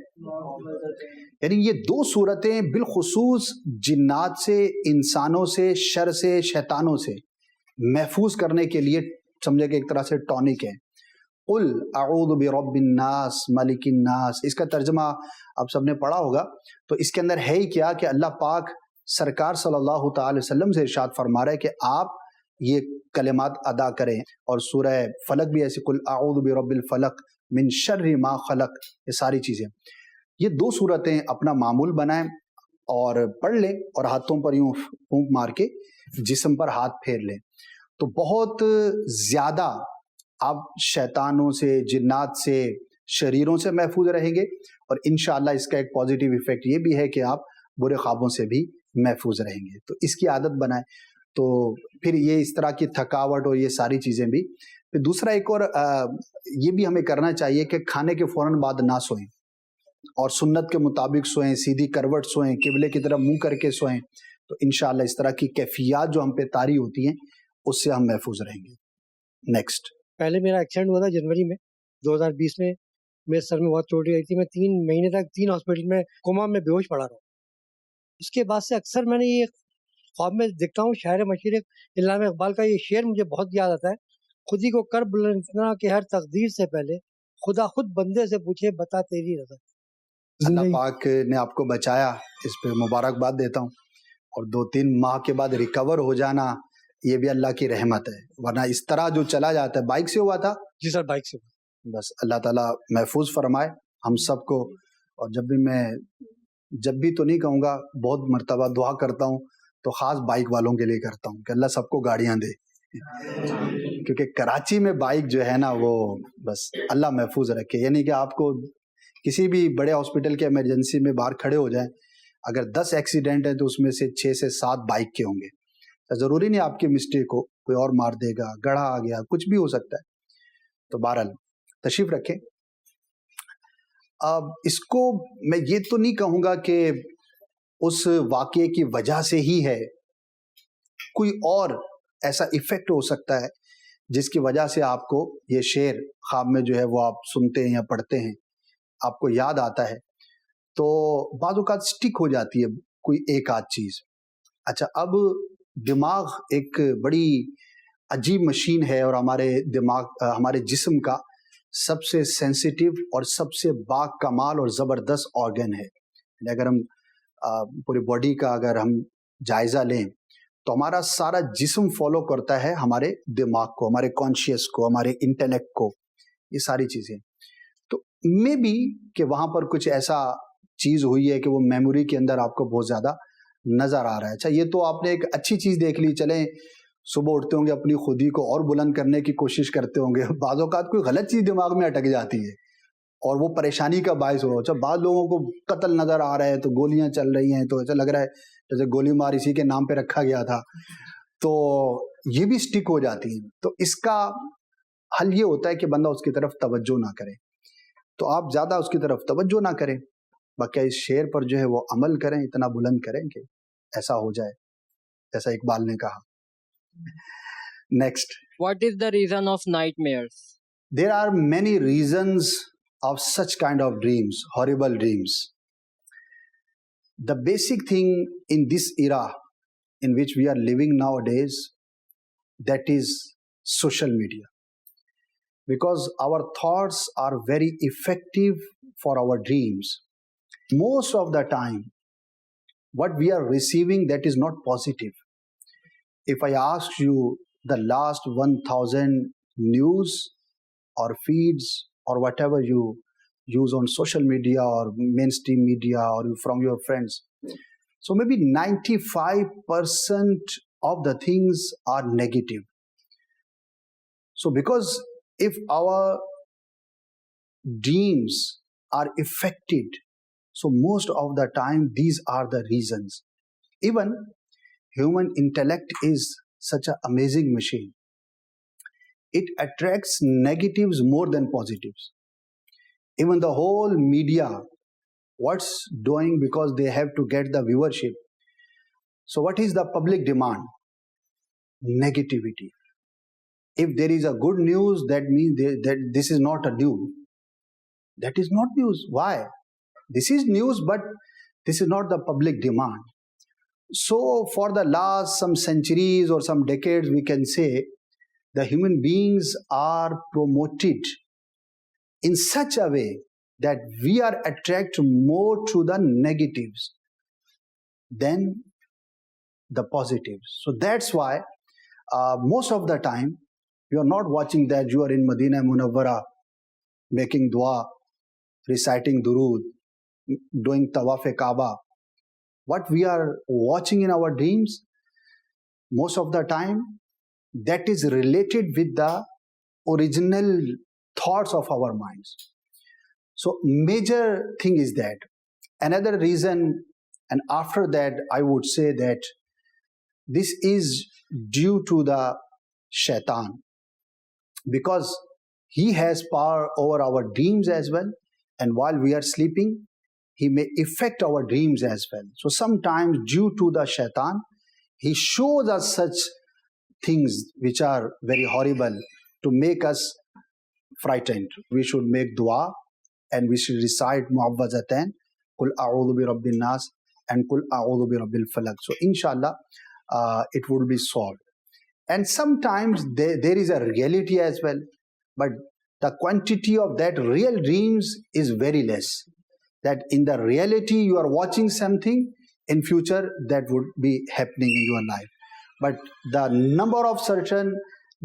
یعنی یہ 2 سورتیں بالخصوص جنات سے، انسانوں سے، شر سے، شیطانوں سے محفوظ کرنے کے لیے سمجھے کہ ایک طرح سے ٹونک ہے. قل اعوذ برب الناس ملک الناس، اس کا ترجمہ آپ سب نے پڑھا ہوگا. تو اس کے اندر ہے ہی کیا کہ اللہ پاک سرکار صلی اللہ تعالی وسلم سے ارشاد فرما رہا ہے کہ آپ یہ کلمات ادا کریں. اور سورہ فلق بھی ایسی، قل اعوذ برب الفلق من شر ما خلق، یہ ساری چیزیں. یہ 2 سورتیں اپنا معمول بنائیں اور پڑھ لیں، اور ہاتھوں پر یوں پھونک مار کے جسم پر ہاتھ پھیر لیں. تو بہت زیادہ آپ شیطانوں سے، جنات سے، شریروں سے محفوظ رہیں گے. اور انشاءاللہ اس کا ایک پازیٹیو ایفیکٹ یہ بھی ہے کہ آپ برے خوابوں سے بھی محفوظ رہیں گے. تو اس کی عادت بنائیں. تو پھر یہ اس طرح کی تھکاوٹ اور یہ ساری چیزیں بھی. پھر دوسرا ایک اور یہ بھی ہمیں کرنا چاہیے کہ کھانے کے فوراً بعد نہ سوئیں. اور سنت کے مطابق سوئیں, سیدھی کروٹ سوئیں, قبلے کی طرف منہ کر کے سوئیں, تو انشاءاللہ اس طرح کی کیفیات جو ہم پہ طاری ہوتی ہیں اس سے ہم محفوظ رہیں گے. نیکسٹ. پہلے میرا ایکسیڈنٹ ہوا تھا جنوری میں 2020 میں. میرے سر میں بہت چوٹ آئی تھی. میں 3 مہینے تک 3 ہاسپٹل میں کوما میں بے ہوش پڑا رہا. اس کے بعد سے اکثر میں نے یہ خواب میں دیکھتا ہوں, شاعر مشیر علامہ اقبال کا یہ شعر مجھے بہت یاد آتا ہے. خود ہی کو کر بلند اتنا کہ ہر تقدیر سے پہلے خدا خود بندے سے پوچھے بتا تیری رضا. اللہ پاک نے آپ کو بچایا, اس پہ مبارکباد دیتا ہوں. اور 2-3 ماہ کے بعد ریکور ہو جانا یہ بھی اللہ کی رحمت ہے, ورنہ اس طرح جو چلا جاتا ہے. بائک سے ہوا تھا؟ جی سر, بائک سے. بس اللہ تعالیٰ محفوظ فرمائے ہم سب کو. اور جب بھی تو نہیں کہوں گا, بہت مرتبہ دعا کرتا ہوں تو خاص بائک والوں کے لیے کرتا ہوں کہ اللہ سب کو گاڑیاں دے, کیونکہ کراچی میں بائک جو ہے نا وہ بس اللہ محفوظ رکھے. یعنی کہ آپ کو کسی بھی بڑے ہاسپٹل کے ایمرجنسی میں باہر کھڑے ہو جائیں, اگر 10 ایکسیڈنٹ ہیں تو اس میں سے 6 سے 7 بائک کے ہوں گے. ضروری نہیں آپ کی مسٹیک ہو, کوئی اور مار دے گا, گڑھا آ گیا, کچھ بھی ہو سکتا ہے. تو بہرحال تشریف رکھیں. اب اس کو میں یہ تو نہیں کہوں گا کہ اس واقعے کی وجہ سے ہی ہے, کوئی اور ایسا ایفیکٹ ہو سکتا ہے جس کی وجہ سے آپ کو یہ شعر خواب میں جو ہے وہ آپ سنتے ہیں یا پڑھتے ہیں, آپ کو یاد آتا ہے. تو بعض اوقات سٹک ہو جاتی ہے کوئی ایک آدھ چیز. اچھا, اب دماغ ایک بڑی عجیب مشین ہے, اور ہمارے جسم کا سب سے سینسیٹیو اور سب سے با کمال اور زبردست آرگن ہے. اگر ہم پوری باڈی کا اگر ہم جائزہ لیں تو ہمارا سارا جسم فالو کرتا ہے ہمارے دماغ کو, ہمارے کانشیس کو, ہمارے انٹلیکٹ کو, یہ ساری چیزیں. تو میں بھی کہ وہاں پر کچھ ایسا چیز ہوئی ہے کہ وہ میموری کے اندر آپ کو بہت زیادہ نظر آ رہا ہے. اچھا, یہ تو آپ نے ایک اچھی چیز دیکھ لی. چلیں, صبح اٹھتے ہوں گے اپنی خودی کو اور بلند کرنے کی کوشش کرتے ہوں گے, بعض اوقات کوئی غلط چیز دماغ میں اٹک جاتی ہے اور وہ پریشانی کا باعث ہو. اچھا, بعض لوگوں کو قتل نظر آ رہا ہے تو گولیاں چل رہی ہیں تو ایسا لگ رہا ہے جیسے گولی مار اسی کے نام پہ رکھا گیا تھا, تو یہ بھی سٹک ہو جاتی ہیں. تو اس کا حل یہ ہوتا ہے کہ بندہ اس کی طرف توجہ نہ کرے. تو آپ زیادہ اس کی طرف توجہ نہ کریں, باقی اس شعر پر جو ہے وہ عمل کریں, اتنا بلند کریں کہ ایسا ہو جائے جیسا اقبال نے کہا. Next. What is the reason of nightmares? There are many reasons of such kind of dreams, horrible dreams. The basic thing in this era in which we are living nowadays, that is social media. Because our thoughts are very effective for our dreams. Most of the time, what we are receiving, that is not positive. If I ask you the last 1000 news or feeds or whatever you use on social media or mainstream media or from your friends, so maybe 95% of the things are negative. So because if our dreams are affected, so most of the time these are the reasons. Even human intellect is such an amazing machine. It attracts negatives more than positives. Even the whole media, what's doing, because they have to get the viewership. So what is the public demand? Negativity. If there is a good news, that means that this is not a news. That is not news. Why? This is news, but this is not the public demand. So for the last some centuries or some decades, we can say the human beings are promoted in such a way that we are attracted more to the negatives than the positives. So that's why most of the time you are not watching that you are in Madinah Munawwara making dua, reciting durood, doing tawaf-e-Kaaba. What we are watching in our dreams, most of the time, that is related with the original thoughts of our minds. So major thing is that. Another reason, and after that I would say that this is due to the shaitan, because he has power over our dreams as well, and while we are sleeping he may affect our dreams as well. So sometimes due to the shaitan, he shows us such things which are very horrible to make us frightened. We should make dua and we should recite mu'awwazatayn, Qul a'udhu bi rabbin nas and Qul a'udhu bi rabbil falaq. So inshallah it would be solved. And sometimes there is a reality as well, but the quantity of that real dreams is very less. That in the reality you are watching something, in future that would be happening in your life. But the number of certain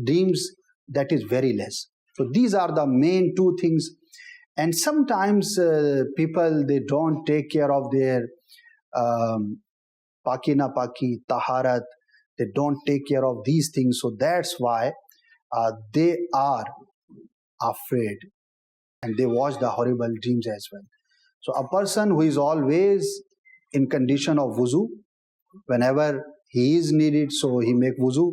dreams, that is very less. So these are the main two things. And sometimes people, they don't take care of their paki na paki, taharat. They don't take care of these things. So that's why they are afraid and they watch the horrible dreams as well. So a person who is always in condition of wuzu, whenever he is needed, so he make wuzu.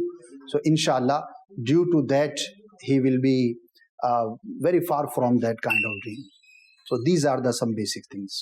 So inshallah, due to that, he will be very far from that kind of dream. So these are the some basic things.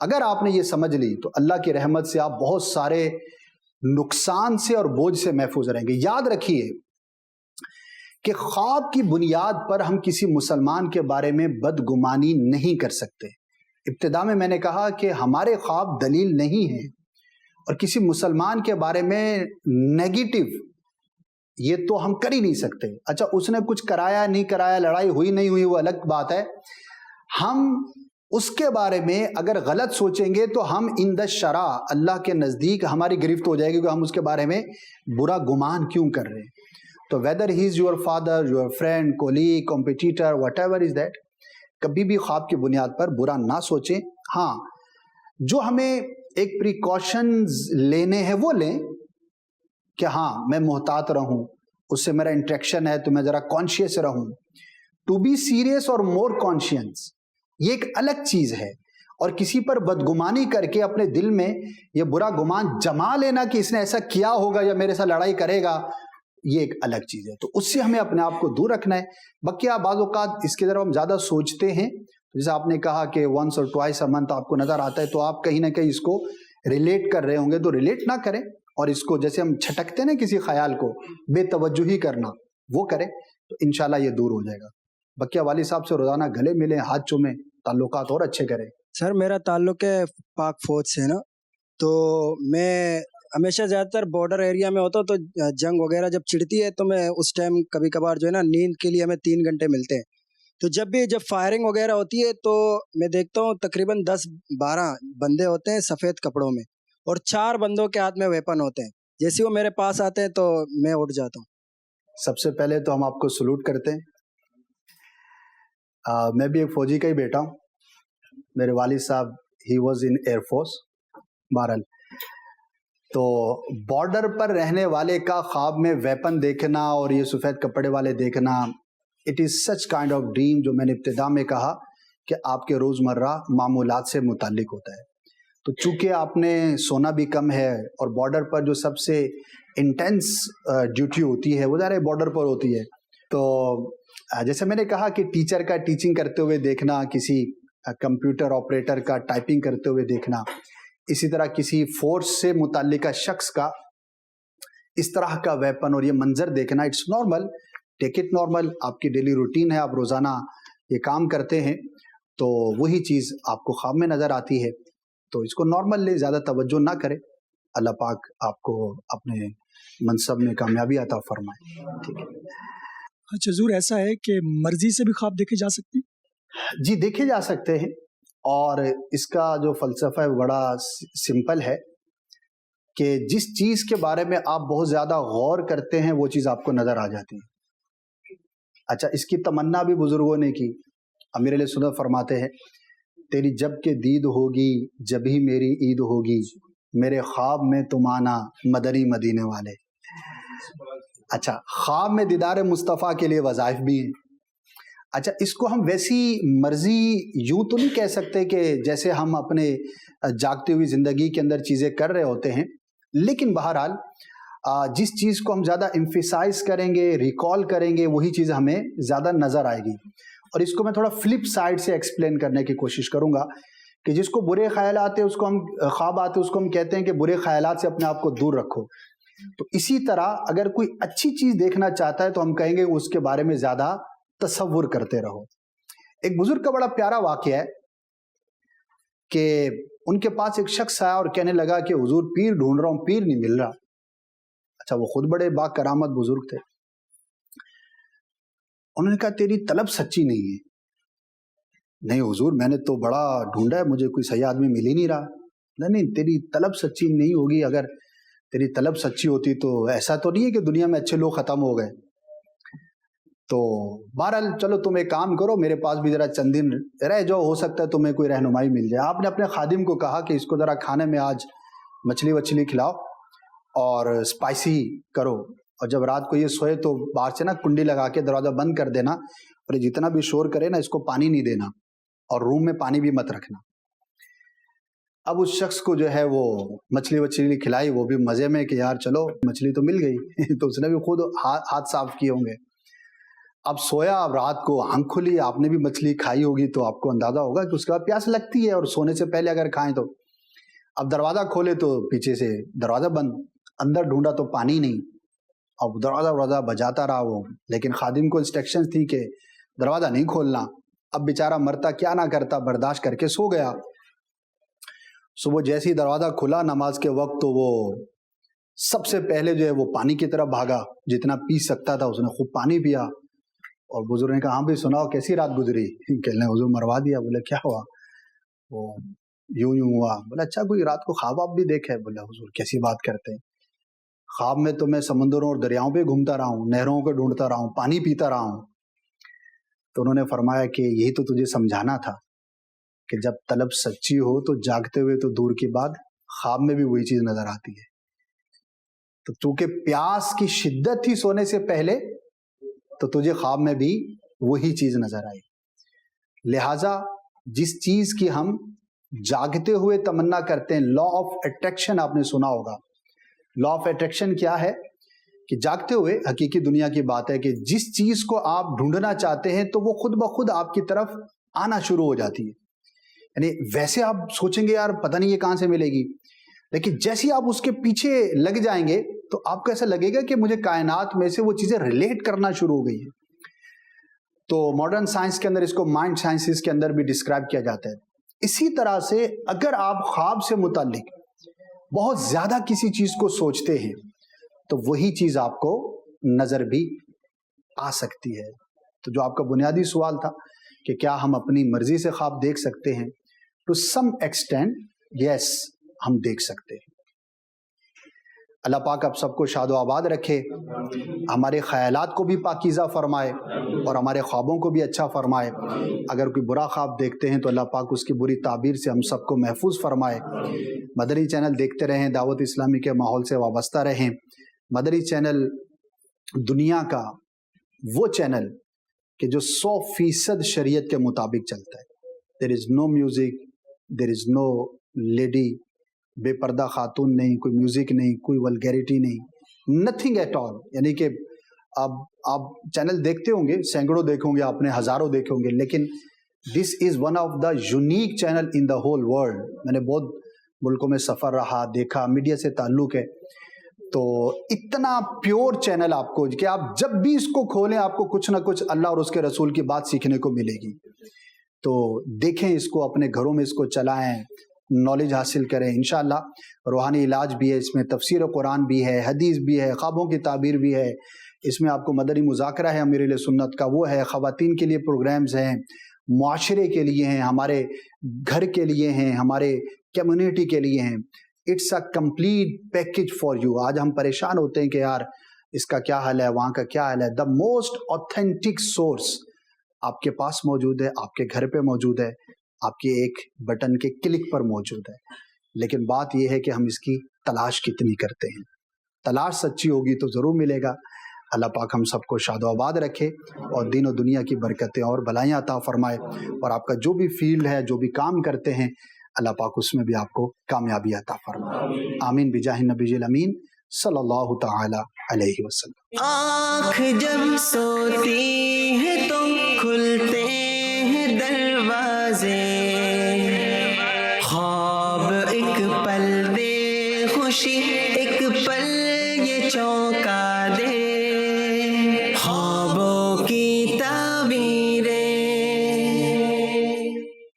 اگر آپ نے یہ سمجھ لی تو اللہ کی رحمت سے آپ بہت سارے نقصان سے اور بوجھ سے محفوظ رہیں گے. یاد رکھیے کہ خواب کی بنیاد پر ہم کسی مسلمان کے بارے میں بدگمانی نہیں کر سکتے. ابتدا میں نے کہا کہ ہمارے خواب دلیل نہیں ہیں، اور کسی مسلمان کے بارے میں نیگیٹو یہ تو ہم کر ہی نہیں سکتے. اچھا اس نے کچھ کرایا نہیں کرایا، لڑائی ہوئی نہیں ہوئی، وہ الگ بات ہے. ہم اس کے بارے میں اگر غلط سوچیں گے تو ہم ان دا شرع اللہ کے نزدیک ہماری گرفت ہو جائے گی کہ ہم اس کے بارے میں برا گمان کیوں کر رہے ہیں. تو whether he is your father, your friend, colleague, competitor, what ever is that, کبھی بھی خواب کی بنیاد پر برا نہ سوچیں. ہاں جو ہمیں ایک پریکاشنز لینے ہیں وہ لیں کہ ہاں میں محتاط رہوں، اس سے میرا انٹریکشن ہے تو میں ذرا کانشیس رہوں. ٹو بی سیریس اور مور کانشینس یہ ایک الگ چیز ہے، اور کسی پر بدگمانی کر کے اپنے دل میں یہ برا گمان جما لینا کہ اس نے ایسا کیا ہوگا یا میرے ساتھ لڑائی کرے گا، یہ ایک الگ چیز ہے. تو اس سے ہمیں اپنے آپ کو دور رکھنا ہے. بقیہ بعض اوقات اس کی طرف ہم زیادہ سوچتے ہیں، جیسے آپ نے کہا کہ ونس اور ٹوائس اے منتھ آپ کو نظر آتا ہے، تو آپ کہیں نہ کہیں اس کو ریلیٹ کر رہے ہوں گے. تو ریلیٹ نہ کریں، اور اس کو جیسے ہم چھٹکتے ہیں نا کسی خیال کو، بے توجہی کرنا، وہ کریں تو انشاءاللہ یہ دور ہو جائے گا. بقیہ والد صاحب سے روزانہ گلے ملیں، ہاتھ چومیں، تعلقات اور اچھے کریں. سر میرا تعلق ہے پاک فوج سے نا، تو میں ہمیشہ زیادہ تر بارڈر ایریا میں ہوتا ہوں، تو جنگ وغیرہ جب چڑھتی ہے تو میں اس ٹائم کبھی کبھار جو ہے نا نیند کے لیے ہمیں 3 گھنٹے ملتے ہیں. تو جب فائرنگ وغیرہ ہوتی ہے تو میں دیکھتا ہوں تقریباً 10-12 بندے ہوتے ہیں سفید کپڑوں میں، اور 4 بندوں کے ہاتھ میں ویپن ہوتے ہیں. جیسے وہ میرے پاس آتے ہیں تو میں اٹھ جاتا ہوں. سب سے پہلے تو ہم آپ کو سلوٹ کرتے ہیں. میں بھی ایک فوجی کا ہی بیٹا ہوں. میرے والد صاحب he was in air force. بہرحال تو بارڈر پر رہنے والے کا خواب میں ویپن دیکھنا اور یہ سفید کپڑے والے دیکھنا، it is such kind of dream, جو میں نے ابتدا میں کہا کہ آپ کے روزمرہ معمولات سے متعلق ہوتا ہے. تو چونکہ آپ نے سونا بھی کم ہے، اور بارڈر پر جو سب سے انٹینس ڈیوٹی ہوتی ہے وہ ظاہر بارڈر پر ہوتی ہے. تو جیسے میں نے کہا کہ ٹیچر کا ٹیچنگ کرتے ہوئے دیکھنا، کسی کمپیوٹر آپریٹر کا ٹائپنگ کرتے ہوئے دیکھنا، اسی طرح کسی فورس سے متعلقہ شخص کا اس طرح کا ویپن اور یہ منظر دیکھنا، it's normal. Take it normal. آپ کی ڈیلی روٹین ہے، آپ روزانہ یہ کام کرتے ہیں، تو وہی چیز آپ کو خواب میں نظر آتی ہے. تو اس کو نارمل لے، زیادہ توجہ نہ کرے. اللہ پاک آپ کو اپنے منصب میں کامیابی عطا فرمائے. ٹھیک ہے. اچھا حضور، ایسا ہے کہ مرضی سے بھی خواب دیکھے جا سکتے ہیں؟ جی دیکھے جا سکتے ہیں، اور اس کا جو فلسفہ ہے بڑا سمپل ہے کہ جس چیز کے بارے میں آپ بہت زیادہ غور کرتے ہیں وہ چیز آپ کو نظر آ جاتی ہے. اچھا اس کی تمنا بھی بزرگوں نے کی. امیر علیہ سنت فرماتے ہیں تیری جب کہ دید ہوگی جب ہی میری عید ہوگی، میرے خواب میں تم آنا مدنی مدینے والے. اچھا خواب میں دیدار مصطفیٰ کے لیے وظائف بھی ہیں. اچھا اس کو ہم ویسی مرضی یوں تو نہیں کہہ سکتے کہ جیسے ہم اپنے جاگتی ہوئی زندگی کے اندر چیزیں کر رہے ہوتے ہیں، لیکن بہرحال جس چیز کو ہم زیادہ ایمفیسائز کریں گے، ریکال کریں گے، وہی چیز ہمیں زیادہ نظر آئے گی. اور اس کو میں تھوڑا فلپ سائڈ سے ایکسپلین کرنے کی کوشش کروں گا کہ جس کو برے خیالات ہیں اس کو ہم خواب آتے اس کو ہم کہتے ہیں کہ برے خیالات سے اپنے آپ کو دور رکھو. تو اسی طرح اگر کوئی اچھی چیز دیکھنا چاہتا ہے تو ہم کہیں گے اس کے بارے میں زیادہ تصور کرتے رہو. ایک بزرگ کا بڑا پیارا واقعہ ہے کہ ان کے پاس ایک شخص آیا اور کہنے لگا کہ حضور پیر ڈھونڈ رہا ہوں، پیر نہیں مل رہا. اچھا وہ خود بڑے با کرامت بزرگ تھے. انہوں نے کہا تیری طلب سچی نہیں ہے. نہیں حضور میں نے تو بڑا ڈھونڈا ہے، مجھے کوئی صحیح آدمی مل ہی نہیں رہا. نہیں تیری طلب سچی نہیں ہوگی. اگر تیری طلب سچی ہوتی تو ایسا تو نہیں ہے کہ دنیا میں اچھے لوگ ختم ہو گئے. تو بہرحال چلو تم ایک کام کرو، میرے پاس بھی ذرا چند دن رہ جاؤ، ہو سکتا ہے تمہیں کوئی رہنمائی مل جائے. آپ نے اپنے خادم کو کہا کہ اس کو ذرا کھانے میں آج مچھلی کھلاؤ اور اسپائسی کرو، اور جب رات کو یہ سوئے تو باہر سے نا کنڈی لگا کے دروازہ بند کر دینا، اور یہ جتنا بھی شور کرے نا اس کو پانی نہیں دینا، اور روم میں پانی بھی مت رکھنا. اب اس شخص کو جو ہے وہ مچھلی کھلائی، وہ بھی مزے میں کہ یار چلو مچھلی تو مل گئی تو اس نے بھی خود ہاتھ صاف کیے ہوں گے. اب سویا، اب رات کو آنکھ کھلی، آپ نے بھی مچھلی کھائی ہوگی تو آپ کو اندازہ ہوگا کہ اس کے بعد پیاس لگتی ہے، اور سونے سے پہلے اگر کھائیں تو اب دروازہ کھولے تو پیچھے سے دروازہ بند، اندر ڈھونڈا تو پانی نہیں، اب دروازہ بجاتا رہا وہ، لیکن خادم کو انسٹرکشن تھی کہ دروازہ نہیں کھولنا. اب بیچارہ مرتا کیا نہ کرتا، برداشت کر کے سو گیا. صبح جیسے ہی دروازہ کھلا نماز کے وقت تو وہ سب سے پہلے جو ہے وہ پانی کی طرف بھاگا، جتنا پی سکتا تھا اس نے خوب پانی پیا. اور بزرگ نے کہا ہاں بھی سناؤ کیسی رات گزری؟ کہنے حضور مروا دیا. بولے کیا ہوا؟ وہ یوں ہوا. بولا اچھا کوئی رات کو خواب آپ بھی دیکھا ہے؟ بولا حضور کیسی بات کرتے ہیں، خواب میں تو میں سمندروں اور دریاؤں پہ گھومتا رہا ہوں، نہروں کو ڈھونڈتا رہا ہوں، پانی پیتا رہا ہوں. تو انہوں نے فرمایا کہ یہی تو تجھے سمجھانا تھا کہ جب طلب سچی ہو تو جاگتے ہوئے تو دور کی بات، خواب میں بھی وہی چیز نظر آتی ہے. تو چونکہ پیاس کی شدت تھی سونے سے پہلے تو تجھے خواب میں بھی وہی چیز نظر آئی. لہٰذا جس چیز کی ہم جاگتے ہوئے تمنا کرتے ہیں، لا آف اٹریکشن آپ نے سنا ہوگا. لا آف اٹریکشن کیا ہے؟ کہ جاگتے ہوئے حقیقی دنیا کی بات ہے کہ جس چیز کو آپ ڈھونڈنا چاہتے ہیں تو وہ خود بخود آپ کی طرف آنا شروع ہو جاتی ہے. یعنی ویسے آپ سوچیں گے یار پتہ نہیں یہ کہاں سے ملے گی، لیکن جیسے آپ اس کے پیچھے لگ جائیں گے تو آپ کو ایسا لگے گا کہ مجھے کائنات میں سے وہ چیزیں ریلیٹ کرنا شروع ہو گئی ہیں. تو ماڈرن سائنس کے اندر اس کو مائنڈ سائنسز کے اندر بھی ڈسکرائب کیا جاتا ہے. اسی طرح سے اگر آپ خواب سے متعلق بہت زیادہ کسی چیز کو سوچتے ہیں تو وہی چیز آپ کو نظر بھی آ سکتی ہے. تو جو آپ کا بنیادی سوال تھا کہ کیا ہم اپنی مرضی سے خواب دیکھ سکتے ہیں، ٹو سم ایکسٹینٹ یس ہم دیکھ سکتے ہیں. اللہ پاک آپ سب کو شاد و آباد رکھے، ہمارے خیالات کو بھی پاکیزہ فرمائے اور ہمارے خوابوں کو بھی اچھا فرمائے. اگر کوئی برا خواب دیکھتے ہیں تو اللہ پاک اس کی بری تعبیر سے ہم سب کو محفوظ فرمائے. مدنی چینل دیکھتے رہیں، دعوت اسلامی کے ماحول سے وابستہ رہیں. مدنی چینل دنیا کا وہ چینل کہ جو 100% شریعت کے مطابق چلتا ہے. دیر از نو میوزک، دیر از نو لیڈی، بے پردہ خاتون نہیں، کوئی میوزک نہیں، کوئی ولگیریٹی نہیں، نتھنگ ایٹ آل. یعنی کہ اب آپ چینل دیکھتے ہوں گے، سینکڑوں دیکھیں گے آپ نے، ہزاروں دیکھیں گے، لیکن this is one of the unique channel in the whole world. میں نے بہت ملکوں میں سفر رہا، دیکھا، میڈیا سے تعلق ہے، تو اتنا پیور چینل آپ کو کہ آپ جب بھی اس کو کھولیں آپ کو کچھ نہ کچھ اللہ اور اس کے رسول کی بات سیکھنے کو ملے گی. تو دیکھیں اس کو، اپنے گھروں میں اس کو چلائیں، نالج حاصل کریں. انشاءاللہ روحانی علاج بھی ہے اس میں، تفسیر قرآن بھی ہے، حدیث بھی ہے، خوابوں کی تعبیر بھی ہے. اس میں آپ کو مدنی مذاکرہ ہے امیر اہل سنت کا، وہ ہے، خواتین کے لیے پروگرامز ہیں، معاشرے کے لیے ہیں، ہمارے گھر کے لیے ہیں، ہمارے کمیونٹی کے لیے ہیں. It's a complete package for you. آج ہم پریشان ہوتے ہیں کہ یار اس کا کیا حال ہے، وہاں کا کیا حال ہے. دا موسٹ اوتھینٹک سورس آپ کے پاس موجود ہے، آپ کے گھر پہ موجود ہے، آپ کے ایک بٹن کے کلک پر موجود ہے. لیکن بات یہ ہے کہ ہم اس کی تلاش کتنی کرتے ہیں. تلاش سچی ہوگی تو ضرور ملے گا. اللہ پاک ہم سب کو شاد و آباد رکھے اور دین و دنیا کی برکتیں اور بھلائیاں عطا فرمائے. اور آپ کا جو بھی فیلڈ ہے، جو بھی کام کرتے ہیں، اللہ پاک اس میں بھی آپ کو کامیابی عطا فرمائے. آمین بجاہ النبی الامین صلی اللہ تعالی علیہ وسلم. آنکھ جب سوتی ہے تو کھلتے ہیں دروازے، خواب ایک پل دے خوشی، ایک پل یہ چونکا